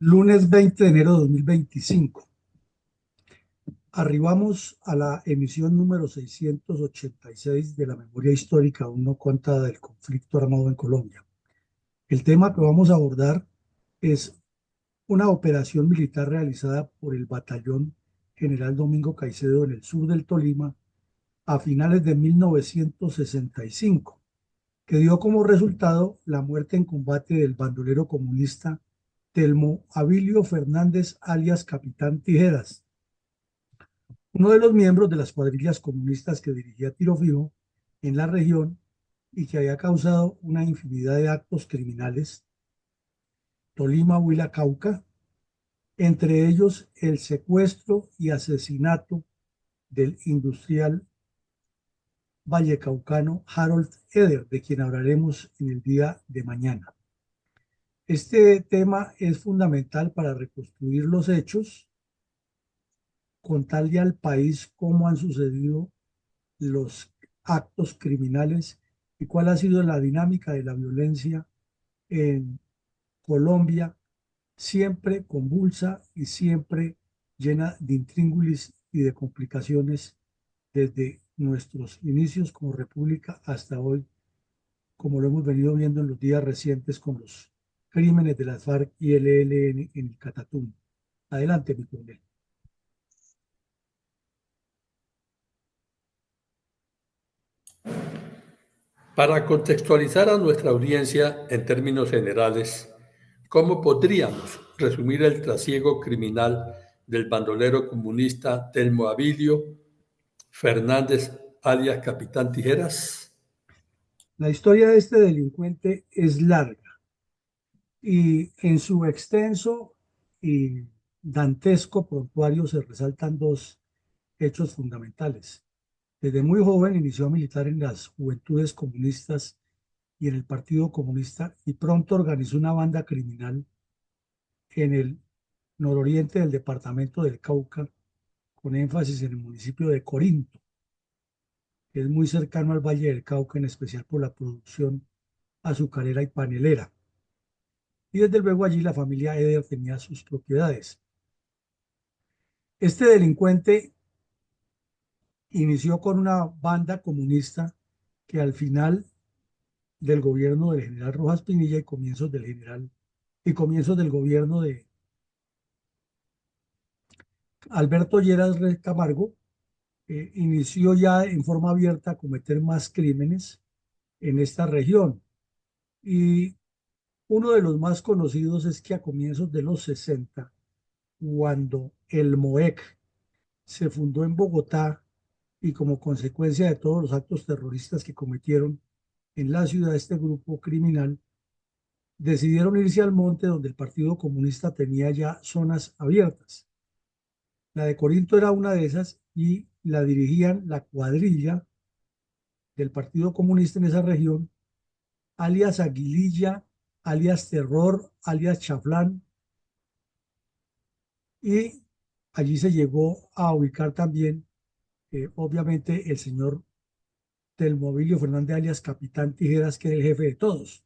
Lunes 20 de enero de 2025. Arribamos a la emisión número 686 de la memoria histórica aún no contada del conflicto armado en Colombia. El tema que vamos a abordar es una operación militar realizada por el Batallón General Domingo Caicedo en el sur del Tolima a finales de 1965, que dio como resultado la muerte en combate del bandolero comunista Telmo Abilio Fernández, alias Capitán Tijeras, uno de los miembros de las cuadrillas comunistas que dirigía Tiro Fijo en la región y que había causado una infinidad de actos criminales, Tolima, Huila, Cauca, entre ellos el secuestro y asesinato del industrial vallecaucano Harold Eder, de quien hablaremos en el día de mañana. Este tema es fundamental para reconstruir los hechos, contarle al país cómo han sucedido los actos criminales y cuál ha sido la dinámica de la violencia en Colombia, siempre convulsa y siempre llena de intríngulis y de complicaciones desde nuestros inicios como república hasta hoy, como lo hemos venido viendo en los días recientes con los crímenes de las FARC y el ELN en el Catatumbo. Adelante, mi coronel. Para contextualizar a nuestra audiencia en términos generales, ¿cómo podríamos resumir el trasiego criminal del bandolero comunista Telmo Abilio Fernández, alias Capitán Tijeras? La historia de este delincuente es larga y en su extenso y dantesco prontuario se resaltan dos hechos fundamentales. Desde muy joven inició a militar en las Juventudes Comunistas y en el Partido Comunista y pronto organizó una banda criminal en el nororiente del departamento del Cauca, con énfasis en el municipio de Corinto, que es muy cercano al Valle del Cauca, en especial por la producción azucarera y panelera. Y desde luego allí la familia Eder tenía sus propiedades. Este delincuente inició con una banda comunista que al final del gobierno del general Rojas Pinilla y comienzos del gobierno de Alberto Lleras Camargo, inició ya en forma abierta a cometer más crímenes en esta región. Y uno de los más conocidos es que a comienzos de los 60, cuando el MOEC se fundó en Bogotá y como consecuencia de todos los actos terroristas que cometieron en la ciudad este grupo criminal, decidieron irse al monte donde el Partido Comunista tenía ya zonas abiertas. La de Corinto era una de esas y la dirigían la cuadrilla del Partido Comunista en esa región, alias Aguililla, alias Terror, alias Chaflán, y allí se llegó a ubicar también, obviamente, el señor Telmovilio Fernández, alias Capitán Tijeras, que era el jefe de todos.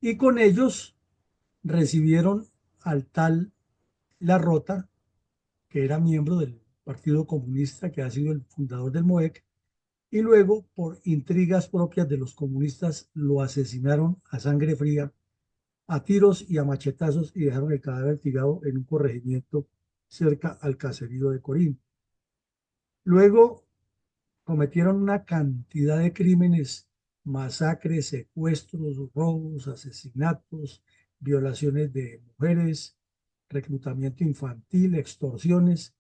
Y con ellos recibieron al tal La Rota, que era miembro del Partido Comunista, que ha sido el fundador del MOEC, y luego, por intrigas propias de los comunistas, lo asesinaron a sangre fría, a tiros y a machetazos, y dejaron el cadáver tirado en un corregimiento cerca al caserío de Corín. Luego cometieron una cantidad de crímenes, masacres, secuestros, robos, asesinatos, violaciones de mujeres, reclutamiento infantil, extorsiones,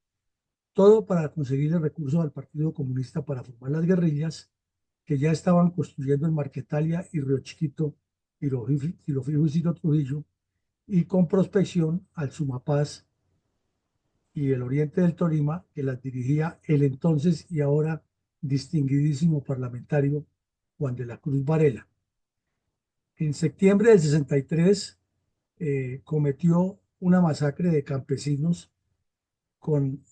todo para conseguir el recurso al Partido Comunista para formar las guerrillas que ya estaban construyendo en Marquetalia y Río Chiquito, Fijo y Ciro Trujillo, y con prospección al Sumapaz y el oriente del Tolima, que las dirigía el entonces y ahora distinguidísimo parlamentario Juan de la Cruz Varela. En septiembre del 63 cometió una masacre de campesinos con,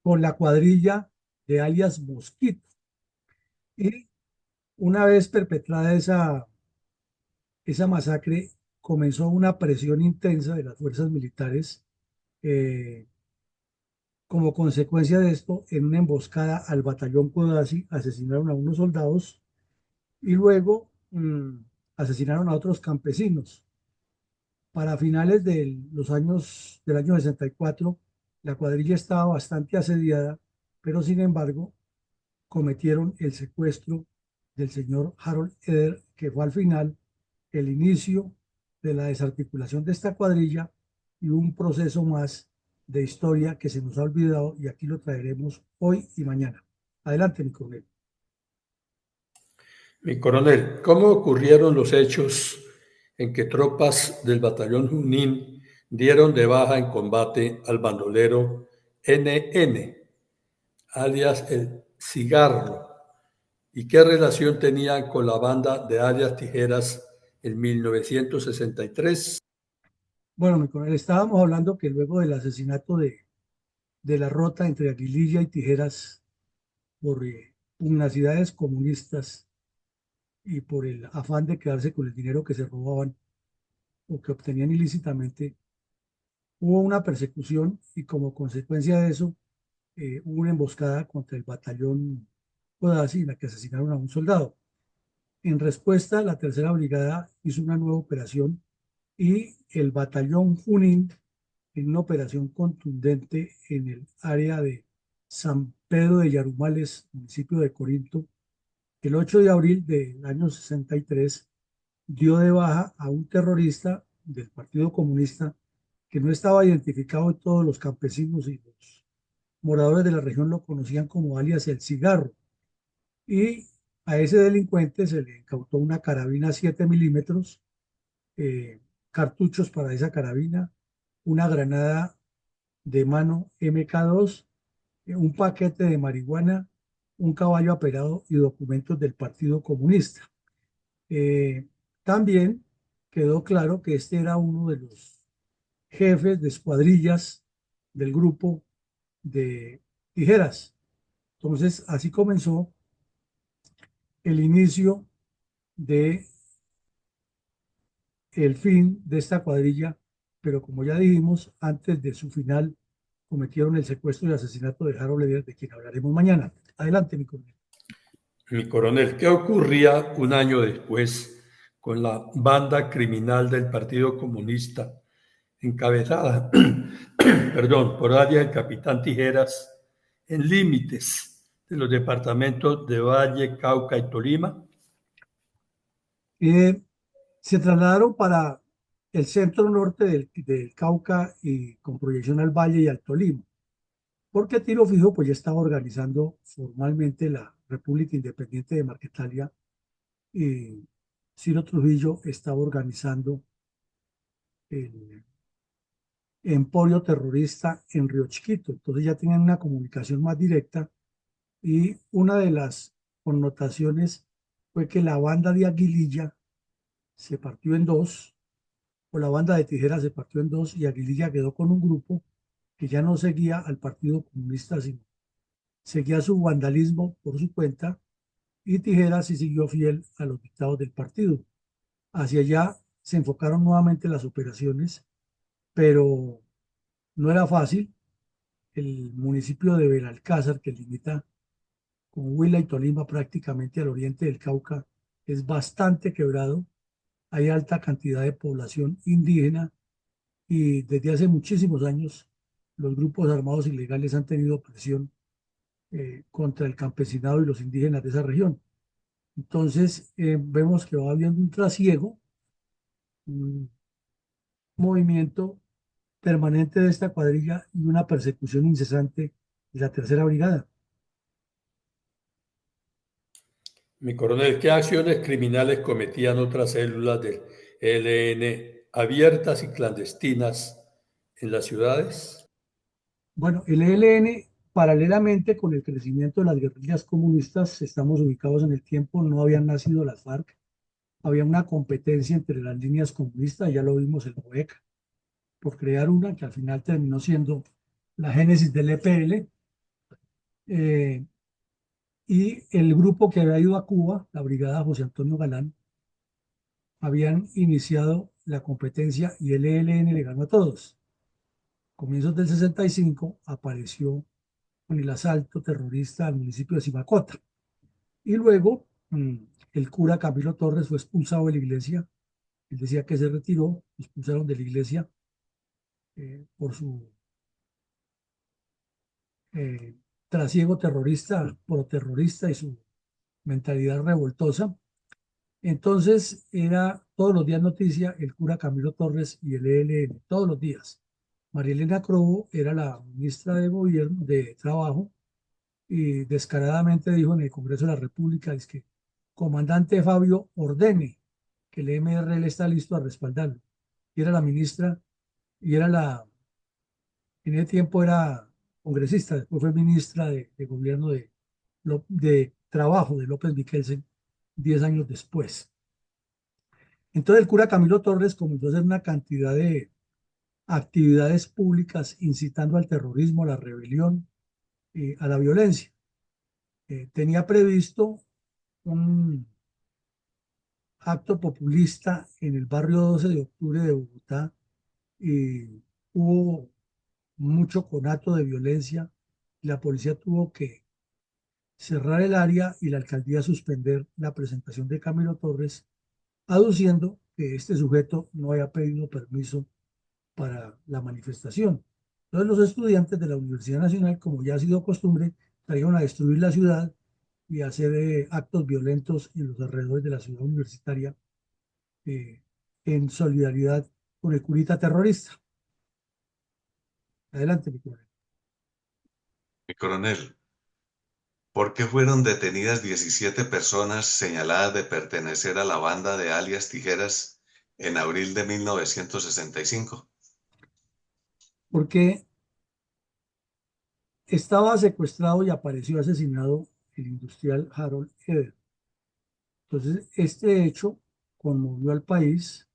con la cuadrilla de alias Mosquito. Y una vez perpetrada esa masacre, comenzó una presión intensa de las fuerzas militares. eh, Como consecuencia de esto, en una emboscada al batallón Codazzi, asesinaron a unos soldados y luego asesinaron a otros campesinos. Para finales de los años del año 64, la cuadrilla estaba bastante asediada, pero sin embargo cometieron el secuestro del señor Harold Eder, que fue al final el inicio de la desarticulación de esta cuadrilla y un proceso más de historia que se nos ha olvidado y aquí lo traeremos hoy y mañana. Adelante, mi coronel. Mi coronel, ¿cómo ocurrieron los hechos en que tropas del batallón Junín dieron de baja en combate al bandolero NN, alias el Cigarro? ¿Y qué relación tenían con la banda de alias Tijeras en 1963? Bueno, mi coronel, estábamos hablando que luego del asesinato de la rota entre Aguililla y Tijeras por pugnacidades comunistas y por el afán de quedarse con el dinero que se robaban o que obtenían ilícitamente, hubo una persecución y como consecuencia de eso hubo una emboscada contra el batallón Codazzi en la que asesinaron a un soldado. En respuesta, la tercera brigada hizo una nueva operación y el batallón Junín, en una operación contundente en el área de San Pedro de Yarumales, municipio de Corinto, el 8 de abril del año 63, dio de baja a un terrorista del Partido Comunista que no estaba identificado y todos los campesinos y los moradores de la región lo conocían como alias El Cigarro. Y a ese delincuente se le incautó una carabina 7 milímetros, cartuchos para esa carabina, una granada de mano MK2, un paquete de marihuana, un caballo aperado y documentos del Partido Comunista. Eh, También quedó claro que este era uno de los jefes de escuadrillas del grupo de Tijeras. Entonces, así comenzó el inicio de el fin de esta cuadrilla, pero como ya dijimos, antes de su final cometieron el secuestro y asesinato de Harold Leder, de quien hablaremos mañana. Adelante, mi coronel. Mi coronel, ¿qué ocurría un año después con la banda criminal del Partido Comunista, encabezada, perdón, por alias el capitán Tijeras, en límites de los departamentos de Valle, Cauca y Tolima? Eh, Se trasladaron para el centro norte del Cauca y con proyección al Valle y al Tolima, porque Tiro Fijo pues ya estaba organizando formalmente la República Independiente de Marquetalia y Ciro Trujillo estaba organizando el emporio terrorista en Río Chiquito. Entonces ya tenían una comunicación más directa y una de las connotaciones fue que la banda de Aguililla se partió en dos, o la banda de Tijeras se partió en dos y Aguililla quedó con un grupo que ya no seguía al Partido Comunista, sino seguía su vandalismo por su cuenta y Tijeras sí siguió fiel a los dictados del partido. Hacia allá se enfocaron nuevamente las operaciones, pero no era fácil. El municipio de Belalcázar, que limita con Huila y Tolima prácticamente al oriente del Cauca, es bastante quebrado. Hay alta cantidad de población indígena y desde hace muchísimos años los grupos armados ilegales han tenido presión contra el campesinado y los indígenas de esa región. Entonces, vemos que va habiendo un trasiego, un movimiento permanente de esta cuadrilla y una persecución incesante de la tercera brigada. Mi coronel, ¿qué acciones criminales cometían otras células del ELN abiertas y clandestinas en las ciudades? Bueno, el ELN, paralelamente con el crecimiento de las guerrillas comunistas, estamos ubicados en el tiempo, no habían nacido las FARC, había una competencia entre las líneas comunistas, ya lo vimos en la OEC, por crear una que al final terminó siendo la génesis del EPL, y el grupo que había ido a Cuba, la Brigada José Antonio Galán, habían iniciado la competencia y el ELN le ganó a todos. Comienzos del 65 apareció con el asalto terrorista al municipio de Simacota. Y luego el cura Camilo Torres fue expulsado de la iglesia. Él decía que se retiró, lo expulsaron de la iglesia por su eh, trasiego terrorista, proterrorista y su mentalidad revoltosa. Entonces era todos los días noticia el cura Camilo Torres y el ELN, todos los días. María Elena Crobo era la ministra de Gobierno, de Trabajo, y descaradamente dijo en el Congreso de la República, es que comandante Fabio ordene que el MRL está listo a respaldarlo. Y era la ministra, y era en ese tiempo era congresista, después fue ministra de Gobierno de Trabajo de López Miquelsen, 10 años después. Entonces el cura Camilo Torres comenzó a hacer una cantidad de actividades públicas incitando al terrorismo, a la rebelión, a la violencia. Tenía previsto un acto populista en el barrio 12 de octubre de Bogotá y hubo mucho conato de violencia. La policía tuvo que cerrar el área y la alcaldía suspender la presentación de Camilo Torres, aduciendo que este sujeto no había pedido permiso para la manifestación. Entonces los estudiantes de la Universidad Nacional, como ya ha sido costumbre, salieron a destruir la ciudad y a hacer actos violentos en los alrededores de la ciudad universitaria eh, en solidaridad con el curita terrorista. Adelante, mi coronel. Mi coronel, ¿por qué fueron detenidas 17 personas señaladas de pertenecer a la banda de alias Tijeras en abril de 1965? Porque estaba secuestrado y apareció asesinado el industrial Harold Eder. Entonces, este hecho conmovió al país.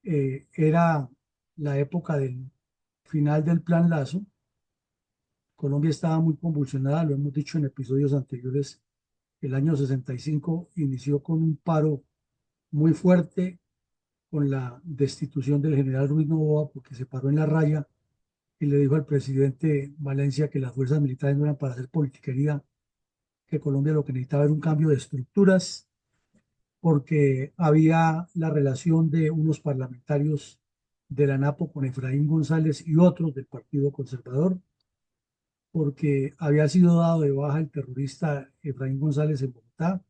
Era la época del final del Plan Lazo. Colombia estaba muy convulsionada, lo hemos dicho en episodios anteriores. El año 65 inició con un paro muy fuerte, con la destitución del general Ruiz Novoa, porque se paró en la raya y le dijo al presidente Valencia que las fuerzas militares no eran para hacer politiquería, que Colombia lo que necesitaba era un cambio de estructuras, porque había la relación de unos parlamentarios de la NAPO con Efraín González y otros del Partido Conservador, porque había sido dado de baja el terrorista Efraín González en Bogotá,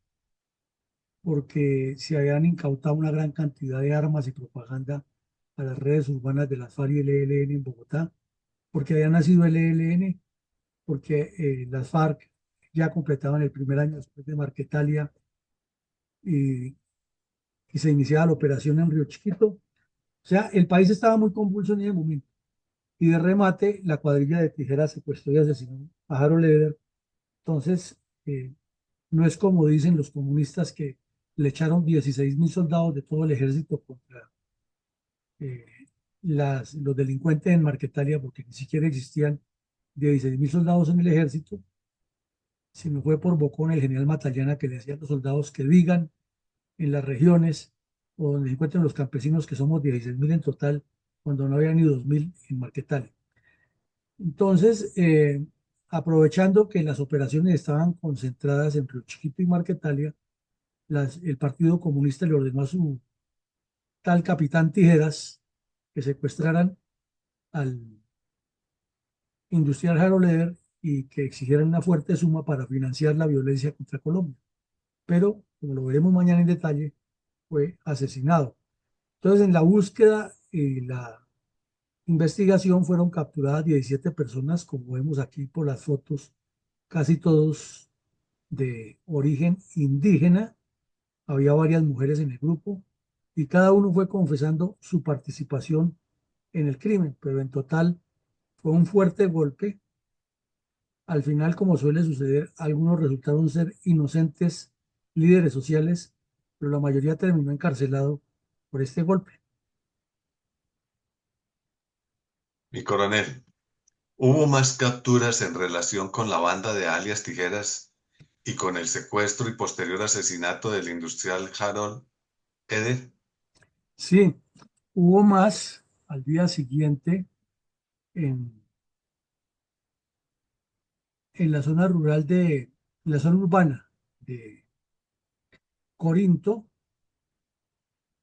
porque se habían incautado una gran cantidad de armas y propaganda a las redes urbanas de las FARC y el ELN en Bogotá, porque había nacido el ELN, porque las FARC ya completaban el primer año después de Marquetalia y, y se iniciaba la operación en Río Chiquito. O sea, el país estaba muy convulso en ese momento. Y de remate, la cuadrilla de Tijeras secuestró y asesinó a Harold Leder. Entonces, no es como dicen los comunistas que le echaron 16.000 soldados de todo el ejército contra eh, los delincuentes en Marquetalia, porque ni siquiera existían 16.000 soldados en el ejército, sino fue por Bocón el general Matallana que le decía a los soldados que digan en las regiones o donde se encuentran los campesinos que somos 16.000 en total, cuando no había ni 2.000 en Marquetalia. Entonces, aprovechando que las operaciones estaban concentradas en Río Chiquito y Marquetalia, el Partido Comunista le ordenó a su tal capitán Tijeras que secuestraran al industrial Harold Leder y que exigieran una fuerte suma para financiar la violencia contra Colombia. Pero, como lo veremos mañana en detalle, fue asesinado. Entonces, en la búsqueda y la investigación fueron capturadas 17 personas, como vemos aquí por las fotos, casi todos de origen indígena. Había varias mujeres en el grupo y cada uno fue confesando su participación en el crimen, pero en total fue un fuerte golpe. Al final, como suele suceder, algunos resultaron ser inocentes líderes sociales, pero la mayoría terminó encarcelado por este golpe. Mi coronel, ¿hubo más capturas en relación con la banda de alias Tijeras y con el secuestro y posterior asesinato del industrial Harold Eder? Sí, Hubo más al día siguiente en, en la zona rural en la zona urbana de Corinto,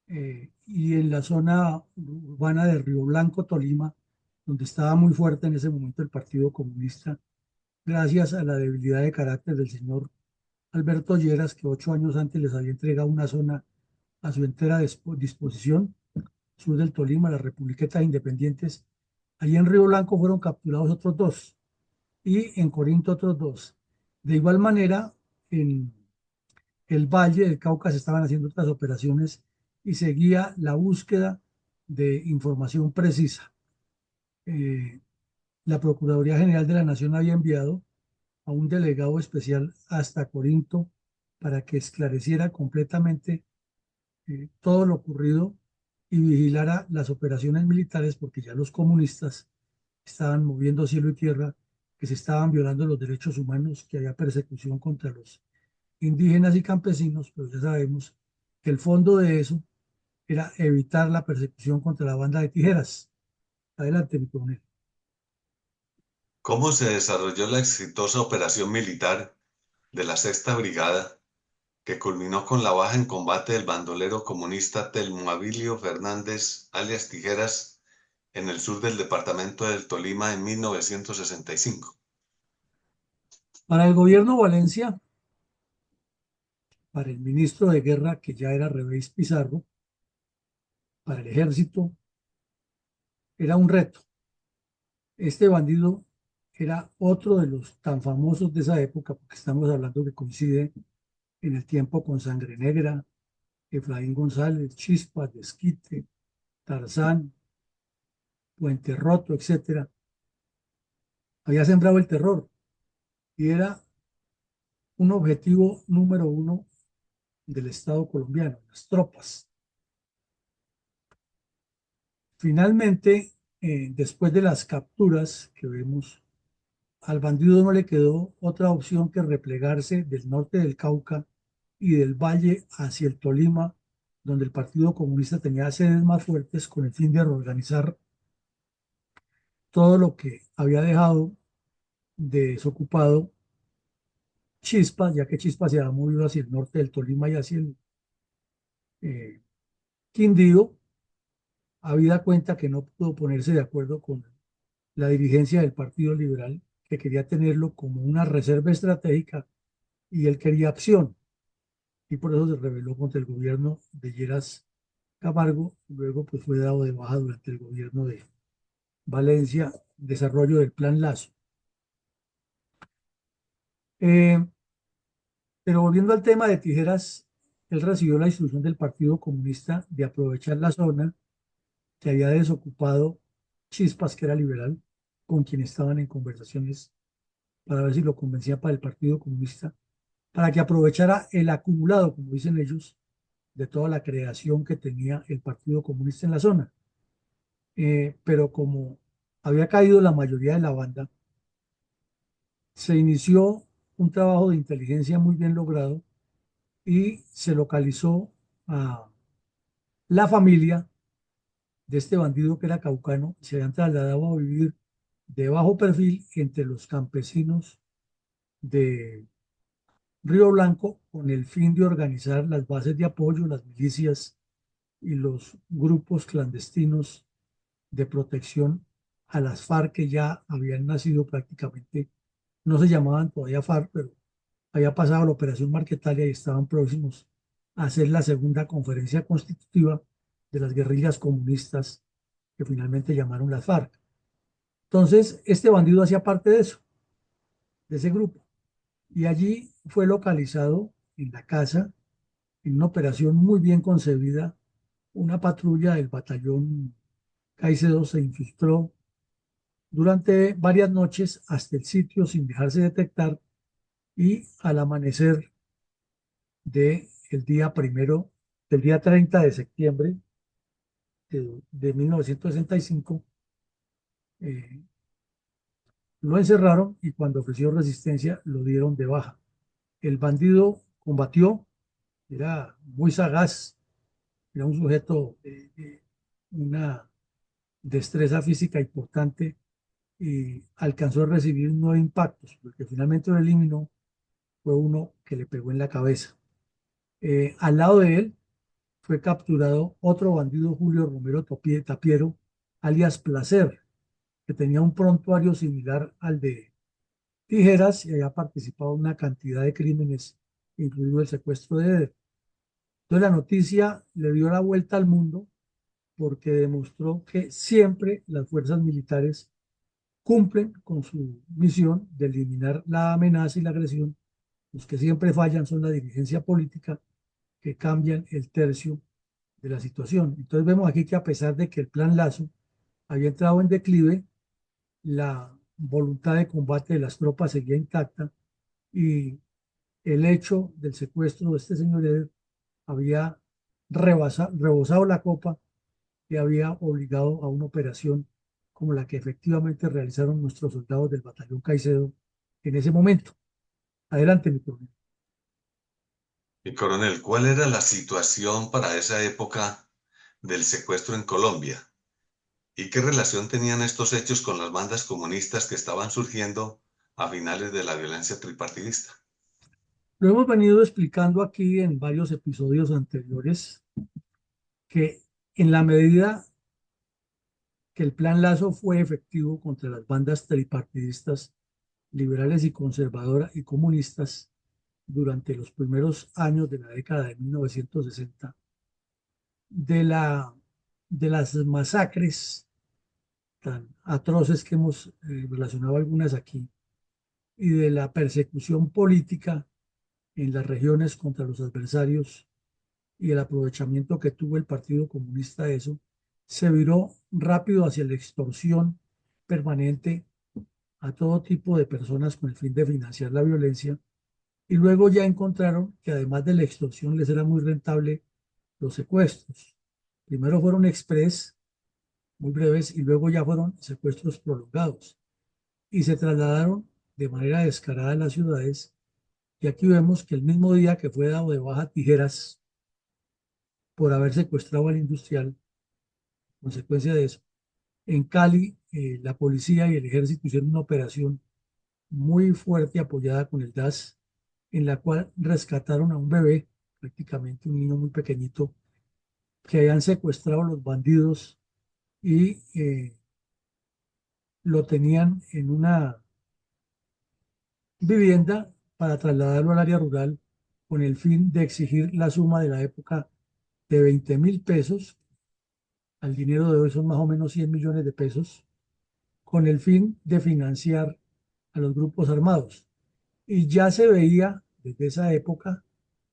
y en la zona urbana de Río Blanco, Tolima, donde estaba muy fuerte en ese momento el Partido Comunista, gracias a la debilidad de carácter del señor Alberto Lleras, que 8 años antes les había entregado una zona a su entera disposición, sur del Tolima, las Republiquetas Independientes. Allí en Río Blanco fueron capturados otros dos y en Corinto otros dos. De igual manera, en el Valle del Cauca se estaban haciendo otras operaciones y seguía la búsqueda de información precisa. Eh, la Procuraduría General de la Nación había enviado a un delegado especial hasta Corinto para que esclareciera completamente todo lo ocurrido y vigilara las operaciones militares, porque ya los comunistas estaban moviendo cielo y tierra, que se estaban violando los derechos humanos, que había persecución contra los indígenas y campesinos, pero ya sabemos que el fondo de eso era evitar la persecución contra la banda de tijeras. Adelante, mi coronel. ¿Cómo se desarrolló la exitosa operación militar de la Sexta Brigada que culminó con la baja en combate del bandolero comunista Telmo Abilio Fernández, alias Tijeras, en el sur del departamento del Tolima en 1965? Para el gobierno Valencia, para el ministro de Guerra, que ya era Revés Pizarro, para el ejército, era un reto. Este bandido era otro de los tan famosos de esa época, porque estamos hablando que coincide en el tiempo con Sangre Negra, Efraín González, Chispas, Desquite, Tarzán, Puente Roto, etcétera. Había sembrado el terror y era un objetivo número uno del Estado colombiano, las tropas. Finalmente, después de las capturas que vemos, al bandido no le quedó otra opción que replegarse del norte del Cauca y del valle hacia el Tolima, donde el Partido Comunista tenía sedes más fuertes, con el fin de reorganizar todo lo que había dejado desocupado Chispas, ya que Chispas se había movido hacia el norte del Tolima y hacia el eh, Quindío. Habida cuenta que no pudo ponerse de acuerdo con la dirigencia del Partido Liberal, que quería tenerlo como una reserva estratégica, y él quería acción, y por eso se rebeló contra el gobierno de Lleras Camargo. Luego pues fue dado de baja durante el gobierno de Valencia, desarrollo del Plan Lazo. Eh, pero volviendo al tema de Tijeras, él recibió la instrucción del Partido Comunista de aprovechar la zona que había desocupado Chispas, que era liberal, con quien estaban en conversaciones para ver si lo convencía para el Partido Comunista, para que aprovechara el acumulado, como dicen ellos, de toda la creación que tenía el Partido Comunista en la zona. Pero como había caído la mayoría de la banda, se inició un trabajo de inteligencia muy bien logrado y se localizó a la familia de este bandido que era caucano. Se habían trasladado a vivir de bajo perfil entre los campesinos de Río Blanco, con el fin de organizar las bases de apoyo, las milicias y los grupos clandestinos de protección a las FARC, que ya habían nacido prácticamente. No se llamaban todavía FARC, pero había pasado la operación Marquetalia y estaban próximos a hacer la segunda conferencia constitutiva de las guerrillas comunistas, que finalmente llamaron las FARC. Entonces, este bandido hacía parte de eso, de ese grupo, y allí fue localizado en la casa, en una operación muy bien concebida. Una patrulla del batallón Caicedo se infiltró durante varias noches hasta el sitio sin dejarse detectar, y al amanecer del día 30 de septiembre de 1965, eh, lo encerraron, y cuando ofreció resistencia lo dieron de baja. El bandido combatió, era muy sagaz, era un sujeto una destreza física importante y alcanzó a recibir 9 impactos, porque finalmente lo eliminó, fue uno que le pegó en la cabeza. Al lado de él fue capturado otro bandido, Julio Romero Tapiero, alias Placer, que tenía un prontuario similar al de Tijeras y había participado en una cantidad de crímenes, incluido el secuestro de Eder. Entonces la noticia le dio la vuelta al mundo porque demostró que siempre las fuerzas militares cumplen con su misión de eliminar la amenaza y la agresión. Los que siempre fallan son la dirigencia política, que cambian el tercio de la situación. Entonces vemos aquí que a pesar de que el plan Lazo había entrado en declive, la voluntad de combate de las tropas seguía intacta y el hecho del secuestro de este señor Eder había rebosado la copa y había obligado a una operación como la que efectivamente realizaron nuestros soldados del batallón Caicedo en ese momento. Adelante, mi coronel. Y coronel, ¿cuál era la situación para esa época del secuestro en Colombia? ¿Y qué relación tenían estos hechos con las bandas comunistas que estaban surgiendo a finales de la violencia tripartidista? Lo hemos venido explicando aquí en varios episodios anteriores que en la medida que el Plan Lazo fue efectivo contra las bandas tripartidistas liberales y conservadoras y comunistas durante los primeros años de la década de 1960, de, la, de las masacres tan atroces que hemos relacionado algunas aquí y de la persecución política en las regiones contra los adversarios y el aprovechamiento que tuvo el Partido Comunista de eso, se viró rápido hacia la extorsión permanente a todo tipo de personas con el fin de financiar la violencia. Y luego ya encontraron que además de la extorsión les era muy rentable los secuestros. Primero fueron express, muy breves, y luego ya fueron secuestros prolongados. Y se trasladaron de manera descarada a las ciudades. Y aquí vemos que el mismo día que fue dado de baja Tijeras por haber secuestrado al industrial, consecuencia de eso, en Cali, la policía y el ejército hicieron una operación muy fuerte apoyada con el DAS, en la cual rescataron a un bebé, prácticamente un niño muy pequeñito, que habían secuestrado los bandidos y lo tenían en una vivienda para trasladarlo al área rural con el fin de exigir la suma de la época de 20.000 pesos. Al dinero de hoy son más o menos 100 millones de pesos, con el fin de financiar a los grupos armados. Y ya se veía desde esa época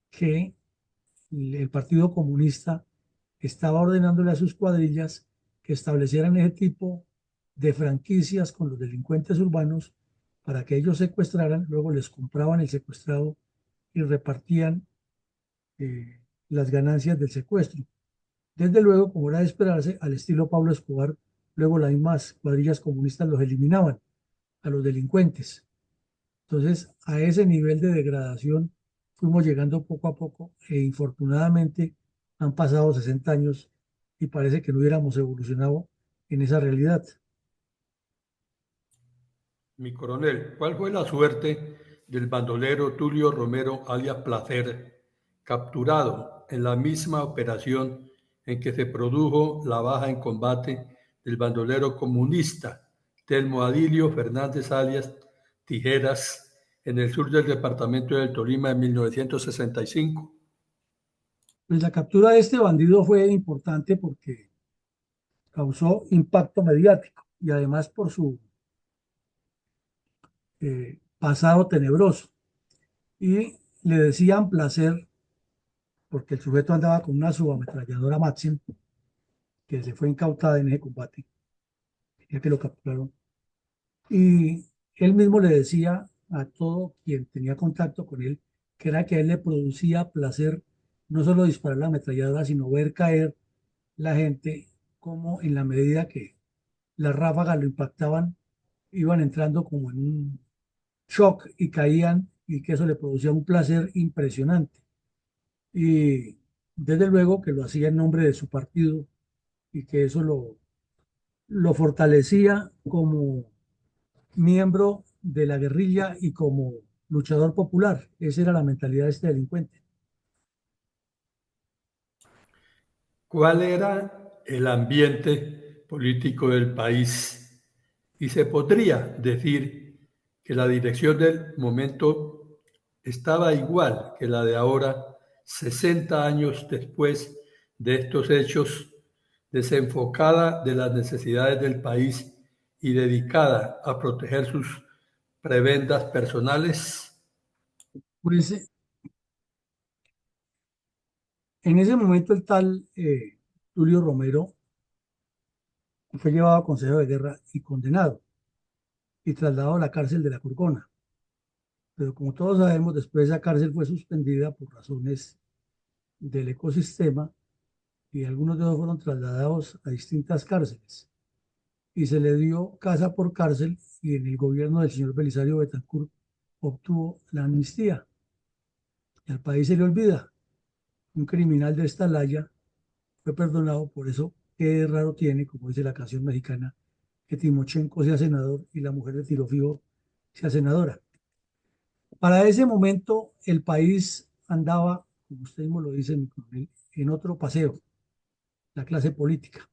que el Partido Comunista estaba ordenándole a sus cuadrillas que establecieran ese tipo de franquicias con los delincuentes urbanos para que ellos secuestraran, luego les compraban el secuestrado y repartían las ganancias del secuestro. Desde luego, como era de esperarse, al estilo Pablo Escobar, luego las mismas cuadrillas comunistas los eliminaban a los delincuentes. Entonces, a ese nivel de degradación fuimos llegando poco a poco e infortunadamente han pasado 60 años y parece que no hubiéramos evolucionado en esa realidad. Mi coronel, ¿cuál fue la suerte del bandolero Tulio Romero alias Placer, capturado en la misma operación en que se produjo la baja en combate del bandolero comunista Telmo Adilio Fernández alias Tijeras en el sur del departamento del Tolima en 1965? Pues la captura de este bandido fue importante porque causó impacto mediático y además por su pasado tenebroso. Y le decían Placer porque el sujeto andaba con una subametralladora Maxim que se fue incautada en ese combate, ya que lo capturaron. Y él mismo le decía a todo quien tenía contacto con él que era que a él le producía placer no solo disparar la ametralladora, sino ver caer la gente como en la medida que las ráfagas lo impactaban, iban entrando como en un shock y caían y que eso le producía un placer impresionante. Y desde luego que lo hacía en nombre de su partido y que eso lo fortalecía como miembro de la guerrilla y como luchador popular. Esa era la mentalidad de este delincuente. ¿Cuál era el ambiente político del país? Y se podría decir que la dirección del momento estaba igual que la de ahora, 60 años después de estos hechos, desenfocada de las necesidades del país y dedicada a proteger sus prebendas personales. Pues en ese momento el tal Tulio Romero fue llevado a Consejo de Guerra y condenado y trasladado a la cárcel de la Corcona. Pero como todos sabemos, después esa cárcel fue suspendida por razones del ecosistema y algunos de ellos fueron trasladados a distintas cárceles. Y se le dio casa por cárcel y en el gobierno del señor Belisario Betancourt obtuvo la amnistía. Y al país se le olvida. Un criminal de esta laya fue perdonado, por eso qué raro tiene, como dice la canción mexicana, que Timochenko sea senador y la mujer de Tirofío sea senadora. Para ese momento el país andaba, como usted mismo lo dice, mi coronel, en otro paseo, la clase política.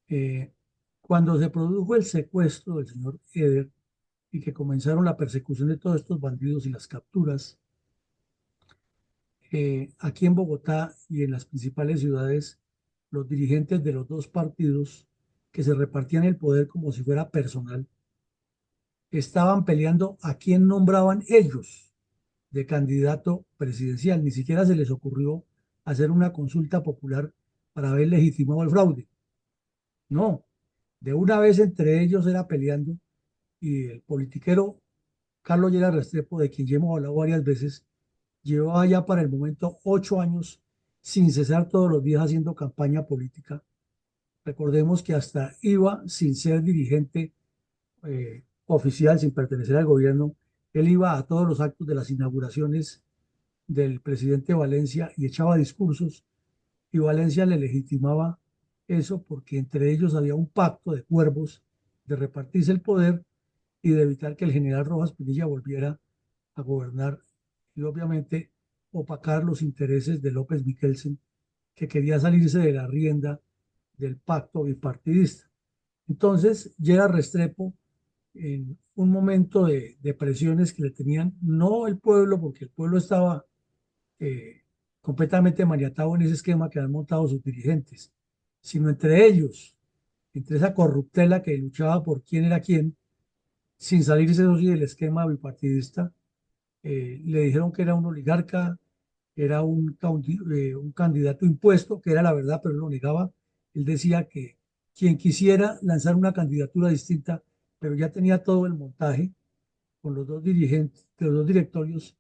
Eh, Cuando se produjo el secuestro del señor Eder y que comenzaron la persecución de todos estos bandidos y las capturas, aquí en Bogotá y en las principales ciudades, los dirigentes de los dos partidos que se repartían el poder como si fuera personal, estaban peleando a quién nombraban ellos de candidato presidencial. Ni siquiera se les ocurrió hacer una consulta popular para haber legitimado el fraude. No, de una vez entre ellos era peleando y el politiquero Carlos Lleras Restrepo, de quien ya hemos hablado varias veces, llevaba ya para el momento 8 años sin cesar todos los días haciendo campaña política. Recordemos que hasta iba sin ser dirigente oficial, sin pertenecer al gobierno, él iba a todos los actos de las inauguraciones del presidente Valencia y echaba discursos y Valencia le legitimaba eso porque entre ellos había un pacto de cuervos de repartirse el poder y de evitar que el general Rojas Pinilla volviera a gobernar y obviamente opacar los intereses de López Miquelsen, que quería salirse de la rienda del pacto bipartidista. Entonces, llega Restrepo en un momento de presiones que le tenían, no el pueblo, porque el pueblo estaba eh, completamente maniatado en ese esquema que han montado sus dirigentes, sino entre ellos, entre esa corruptela que luchaba por quién era quién, sin salirse eso sí, del esquema bipartidista, le dijeron que era un oligarca, era un candidato impuesto, que era la verdad, pero él lo negaba. Él decía que quien quisiera lanzar una candidatura distinta, pero ya tenía todo el montaje con los dos dirigentes, los dos directorios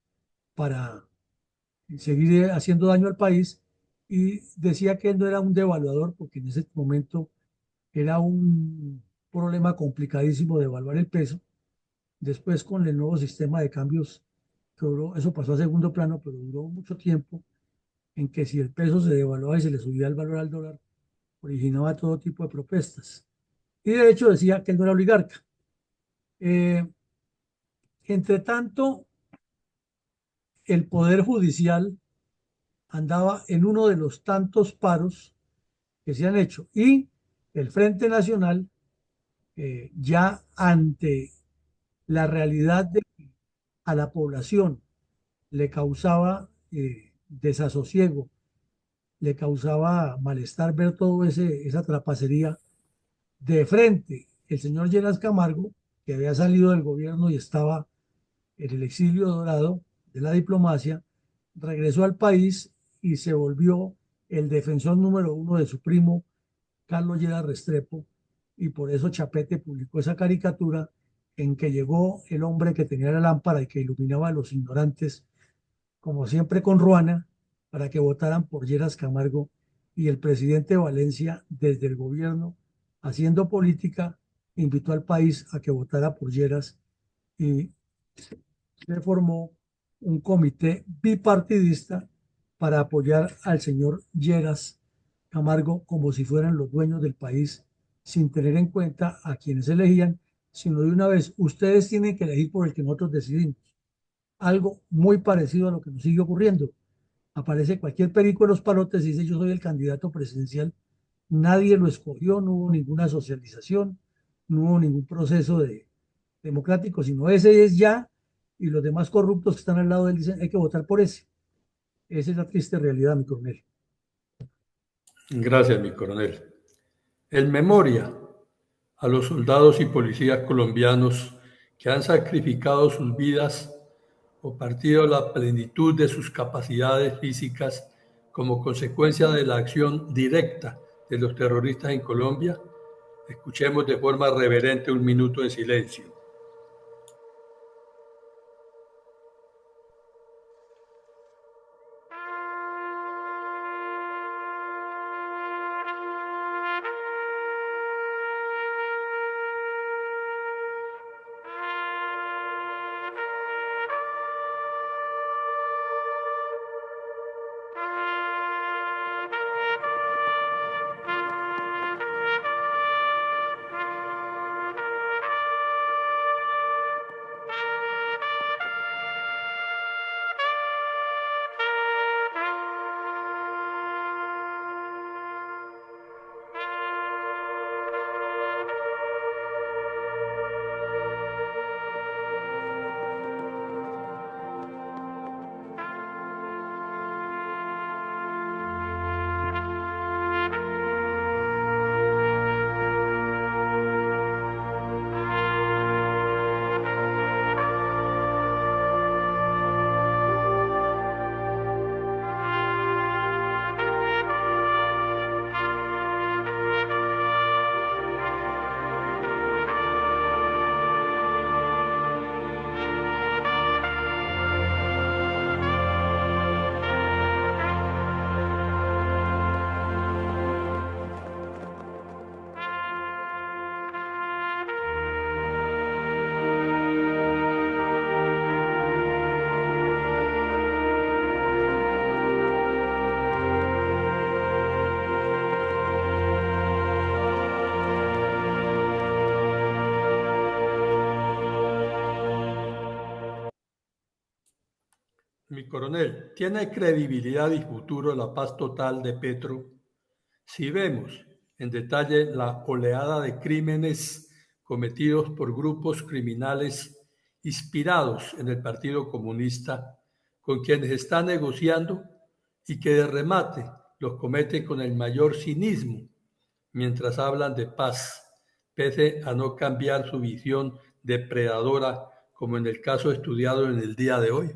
para seguir haciendo daño al país y decía que él no era un devaluador porque en ese momento era un problema complicadísimo de evaluar el peso. Después con el nuevo sistema de cambios, que duró, eso pasó a segundo plano, pero duró mucho tiempo en que si el peso se devaluaba y se le subía el valor al dólar, originaba todo tipo de protestas. Y de hecho decía que él no era oligarca. Eh, Entre tanto, el Poder Judicial andaba en uno de los tantos paros que se han hecho y el Frente Nacional, ya ante la realidad de que a la población le causaba desasosiego, le causaba malestar ver todo esa trapacería de frente. El señor Lleras Camargo, que había salido del gobierno y estaba en el exilio dorado de la diplomacia, regresó al país y se volvió el defensor número uno de su primo Carlos Lleras Restrepo, y por eso Chapete publicó esa caricatura en que llegó el hombre que tenía la lámpara y que iluminaba a los ignorantes, como siempre con Ruana, para que votaran por Lleras Camargo, y el presidente Valencia, desde el gobierno, haciendo política, invitó al país a que votara por Lleras y se formó un comité bipartidista para apoyar al señor Lleras Camargo como si fueran los dueños del país, sin tener en cuenta a quienes elegían, sino de una vez, ustedes tienen que elegir por el que nosotros decidimos. Algo muy parecido a lo que nos sigue ocurriendo. Aparece cualquier perico de los palotes y dice yo soy el candidato presidencial. Nadie lo escogió, no hubo ninguna socialización, no hubo ningún proceso democrático, sino ese es ya, y los demás corruptos que están al lado de él dicen hay que votar por ese. Esa es la triste realidad, mi coronel. Gracias, mi coronel. En memoria a los soldados y policías colombianos que han sacrificado sus vidas o partido la plenitud de sus capacidades físicas como consecuencia de la acción directa de los terroristas en Colombia, escuchemos de forma reverente un minuto de silencio. Mi coronel, ¿tiene credibilidad y futuro la paz total de Petro? Si vemos en detalle la oleada de crímenes cometidos por grupos criminales inspirados en el Partido Comunista, con quienes está negociando y que de remate los comete con el mayor cinismo, mientras hablan de paz, pese a no cambiar su visión depredadora, como en el caso estudiado en el día de hoy.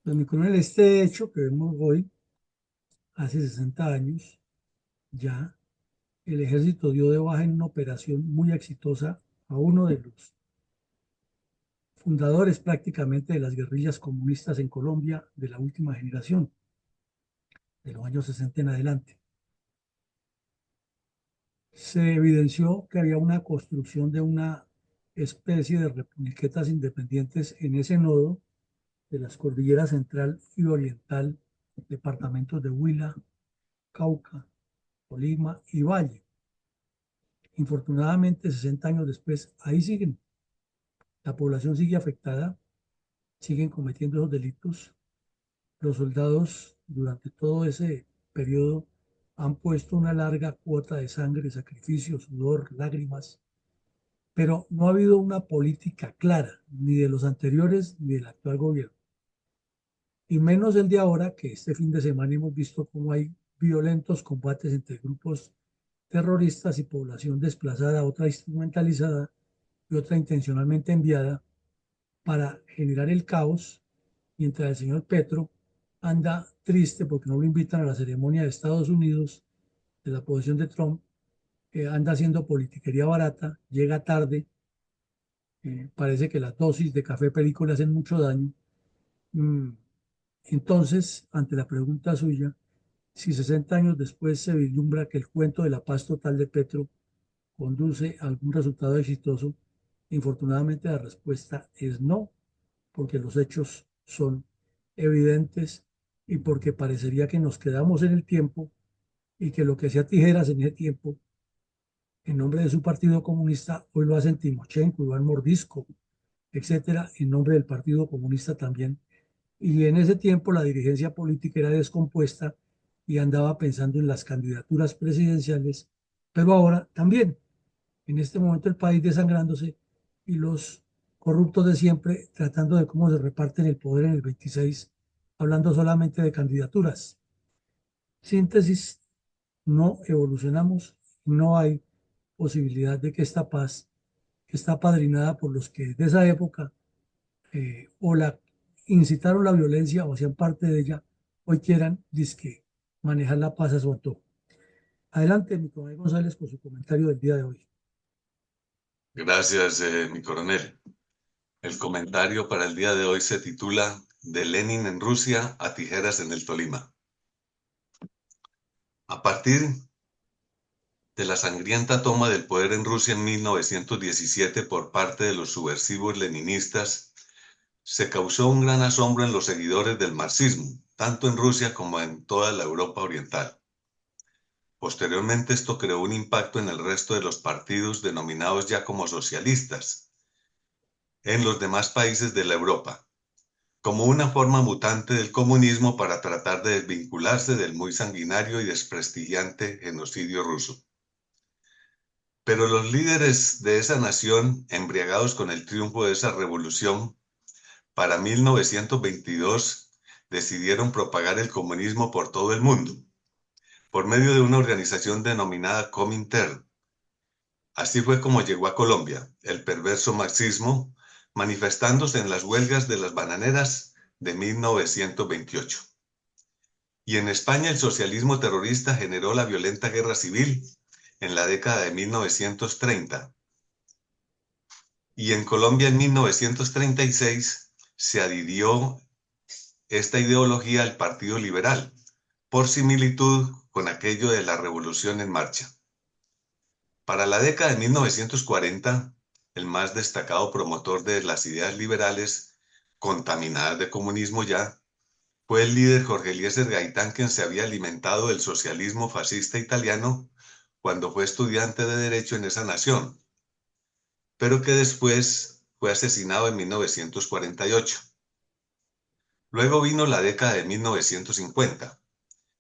Pues, mi coronel, este hecho que vemos hoy, hace 60 años, ya el ejército dio de baja en una operación muy exitosa a uno de los fundadores prácticamente de las guerrillas comunistas en Colombia de la última generación, de los años 60 en adelante. Se evidenció que había una construcción de una especie de republiquetas independientes en ese nodo de las cordilleras central y oriental, departamentos de Huila, Cauca, Tolima y Valle. Infortunadamente, 60 años después, ahí siguen. La población sigue afectada, siguen cometiendo esos delitos. Los soldados durante todo ese periodo han puesto una larga cuota de sangre, sacrificio, sudor, lágrimas, pero no ha habido una política clara, ni de los anteriores ni del actual gobierno. Y menos el de ahora, que este fin de semana hemos visto cómo hay violentos combates entre grupos terroristas y población desplazada, otra instrumentalizada y otra intencionalmente enviada para generar el caos, mientras el señor Petro anda triste porque no lo invitan a la ceremonia de Estados Unidos de la posesión de Trump, anda haciendo politiquería barata, llega tarde, parece que las dosis de café perico le hacen mucho daño. Mm, Entonces, ante la pregunta suya, si 60 años después se vislumbra que el cuento de la paz total de Petro conduce a algún resultado exitoso, infortunadamente la respuesta es no, porque los hechos son evidentes y porque parecería que nos quedamos en el tiempo y que lo que hacía Tijeras en ese tiempo, en nombre de su partido comunista, hoy lo hacen Timochenko, Iván Mordisco, etcétera, en nombre del Partido Comunista también. Y en ese tiempo la dirigencia política era descompuesta y andaba pensando en las candidaturas presidenciales, pero ahora también, en este momento el país desangrándose y los corruptos de siempre tratando de cómo se reparten el poder en el 26, hablando solamente de candidaturas. Síntesis, no evolucionamos, no hay posibilidad de que esta paz, que está padrinada por los que de esa época o la incitaron la violencia o hacían parte de ella, hoy quieran dizque manejar la paz a su antojo. Adelante, Nicolás González, con su comentario del día de hoy. Gracias, mi coronel. El comentario para el día de hoy se titula De Lenin en Rusia a tijeras en el Tolima. A partir de la sangrienta toma del poder en Rusia en 1917 por parte de los subversivos leninistas, se causó un gran asombro en los seguidores del marxismo, tanto en Rusia como en toda la Europa oriental. Posteriormente esto creó un impacto en el resto de los partidos denominados ya como socialistas en los demás países de la Europa, como una forma mutante del comunismo para tratar de desvincularse del muy sanguinario y desprestigiante genocidio ruso. Pero los líderes de esa nación, embriagados con el triunfo de esa revolución, para 1922 decidieron propagar el comunismo por todo el mundo, por medio de una organización denominada Comintern. Así fue como llegó a Colombia el perverso marxismo, manifestándose en las huelgas de las bananeras de 1928. Y en España el socialismo terrorista generó la violenta guerra civil en la década de 1930. Y en Colombia en 1936 se adhirió esta ideología al Partido Liberal, por similitud con aquello de la Revolución en Marcha. Para la década de 1940, el más destacado promotor de las ideas liberales, contaminadas de comunismo ya, fue el líder Jorge Eliezer Gaitán, quien se había alimentado del socialismo fascista italiano cuando fue estudiante de Derecho en esa nación, pero que después fue asesinado en 1948. Luego vino la década de 1950,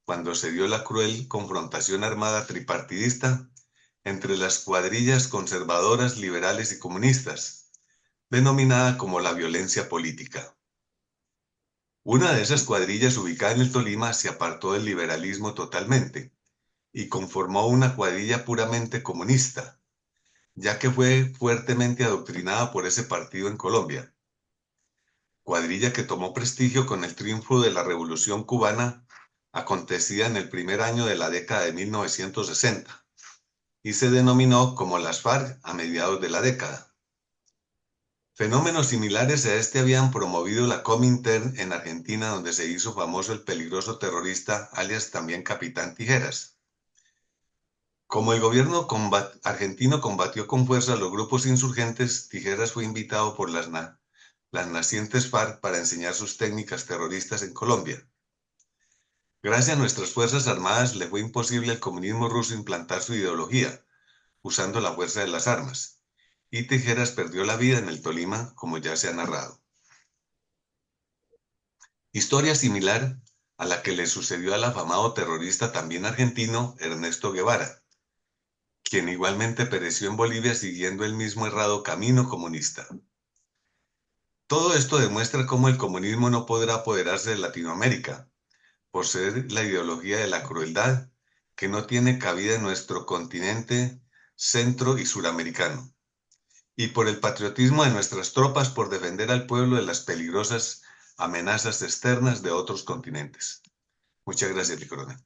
cuando se dio la cruel confrontación armada tripartidista entre las cuadrillas conservadoras, liberales y comunistas, denominada como la violencia política. Una de esas cuadrillas ubicada en el Tolima se apartó del liberalismo totalmente y conformó una cuadrilla puramente comunista, ya que fue fuertemente adoctrinada por ese partido en Colombia. Cuadrilla que tomó prestigio con el triunfo de la Revolución Cubana, acontecida en el primer año de la década de 1960, y se denominó como las FARC a mediados de la década. Fenómenos similares a este habían promovido la Comintern en Argentina, donde se hizo famoso el peligroso terrorista, alias también Capitán Tijeras. Como el gobierno argentino combatió con fuerza a los grupos insurgentes, Tijeras fue invitado por las nacientes FARC para enseñar sus técnicas terroristas en Colombia. Gracias a nuestras Fuerzas Armadas le fue imposible al comunismo ruso implantar su ideología, usando la fuerza de las armas, y Tijeras perdió la vida en el Tolima, como ya se ha narrado. Historia similar a la que le sucedió al afamado terrorista también argentino Ernesto Guevara, quien igualmente pereció en Bolivia siguiendo el mismo errado camino comunista. Todo esto demuestra cómo el comunismo no podrá apoderarse de Latinoamérica, por ser la ideología de la crueldad que no tiene cabida en nuestro continente centro y suramericano, y por el patriotismo de nuestras tropas por defender al pueblo de las peligrosas amenazas externas de otros continentes. Muchas gracias, mi coronel.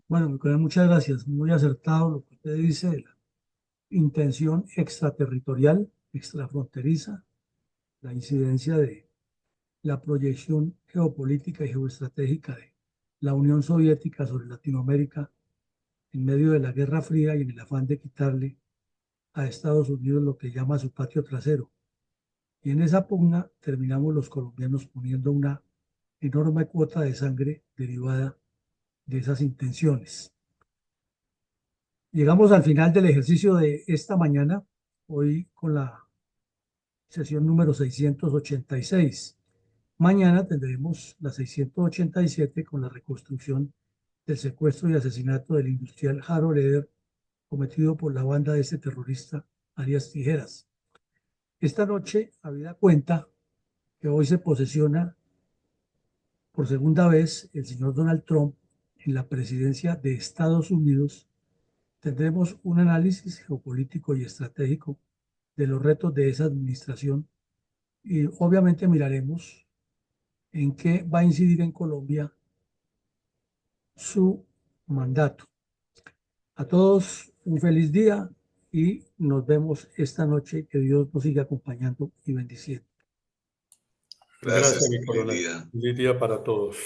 Bueno, mi coronel, muchas gracias. Muy acertado lo que usted dice de la intención extraterritorial, extrafronteriza, la incidencia de la proyección geopolítica y geoestratégica de la Unión Soviética sobre Latinoamérica en medio de la Guerra Fría y en el afán de quitarle a Estados Unidos lo que llama su patio trasero. Y en esa pugna terminamos los colombianos poniendo una enorme cuota de sangre derivada de esas intenciones. Llegamos al final del ejercicio de esta mañana, hoy con la sesión número 686. Mañana tendremos la 687 con la reconstrucción del secuestro y asesinato del industrial Harold Eder cometido por la banda de este terrorista Arias Tijeras. Esta noche, habida cuenta que hoy se posesiona por segunda vez el señor Donald Trump en la presidencia de Estados Unidos, tendremos un análisis geopolítico y estratégico de los retos de esa administración y obviamente miraremos en qué va a incidir en Colombia su mandato. A todos un feliz día y nos vemos esta noche. Que Dios nos siga acompañando y bendiciendo. Gracias, Gracias, mi feliz coronel. día. Feliz día para todos.